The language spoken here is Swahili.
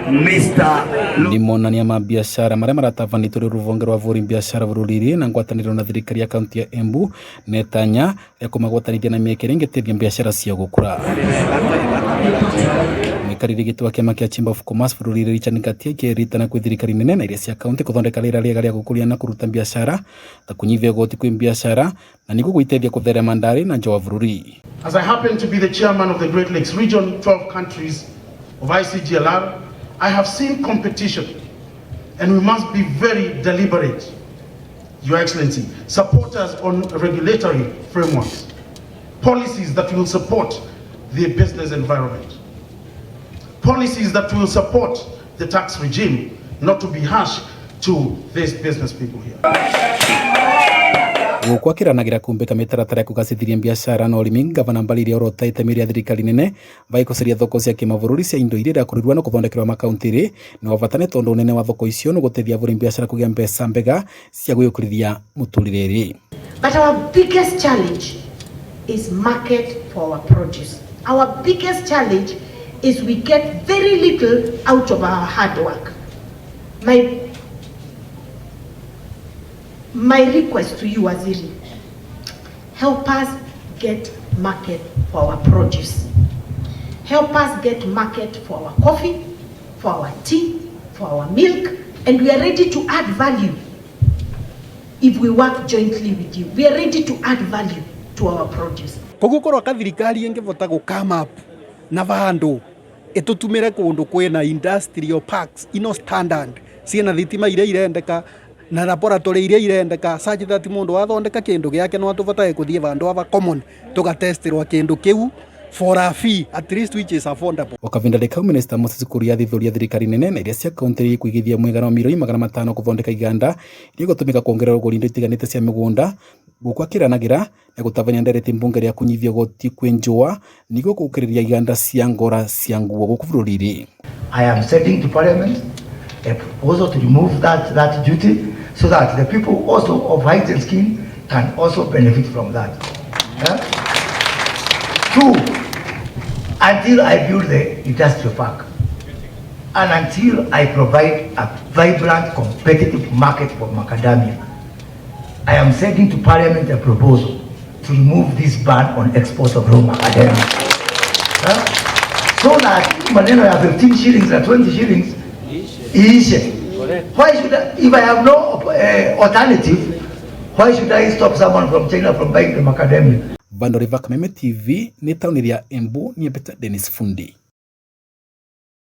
Ni monania ma biashara maria maratavanitwo ruvonge rwa vuri biashara bururiri na ngwataniro na thirikari ya kaunti ya Embu netanya ya kumagwatanithia na miekere ngetethia biashara cia gukura. Mwikariri gitwa kiama kia Chamber of Commerce bururiri Richard Katia kiritana kwi thirikari nene na iria cia kaunti kuthondeka rira riega ria gukuria na kuruta biashara ta kunyivia goti kwi biashara na niguo gwitethia kutherema ndari na njua bururi. As I happen to be the chairman of the Great Lakes region, 12 countries of ICGLR, I have seen competition, and we must be very deliberate, Your Excellency. Support us on regulatory frameworks, policies that will support the business environment, policies that will support the tax regime, not to be harsh to these business people here. Gukwakiranagira kumbika mitaratara ya kugacithiria biashara na urimi, gavana Mbalili orota itemi ria thirikari nene vaikuceria thoko cia kimavururi cia indo iria irakurirwa na kuthondekerwa makauntiri ni wavatane tondu unene wa thoko icio ni gutethia vuri biashara kugia mbeca mbega cia guyukurithia mutuririri. But our biggest challenge is market for our produce. Our biggest challenge is we get very little out of our hard work. My request to you, Waziri, help us get market for our produce. Help us get market for our coffee, for our tea, for our milk, and we are ready to add value. If we work jointly with you, we are ready to add value to our produce. Kogukorwa ka thirikari ingivota go come up na vandu etutumire kundu kwina industrial parks ino standard ciena thitima iria irendeka na laboratory iria irendeka such that mundu wathondeka kindu giake no atuvatae kuthie vandu ava common tugatestirwa kindu kiu for a fee at least which is affordable. Wakavinda leka Minista Moses Kuria thithuria thirikari nene na iria cia kaunti kuigithia mwigana wa milioni 500 kuthondeka iganda iria gutumika kuongerera uguri indo itiganite cia migunda gukwakiranagira na gutavania ndereti mbunge ria kunyivia goti kwi njua niguo gukiriria iganda cia ngora cia nguo guku bururiri. I am sending to Parliament a proposal to remove that duty so that the people also of white and skin can also benefit from that. Two, until I build the industrial park and until I provide a vibrant, competitive market for Macadamia, I am sending to Parliament a proposal to remove this ban on export of raw Macadamia. So that maneno ya 15 shillings and 20 shillings is why should I, if I have no alternative, why should I stop someone from China from buying the Macadamia? Bando riva Kameme TV ni tauni ria Embu ni Dennis Fundi.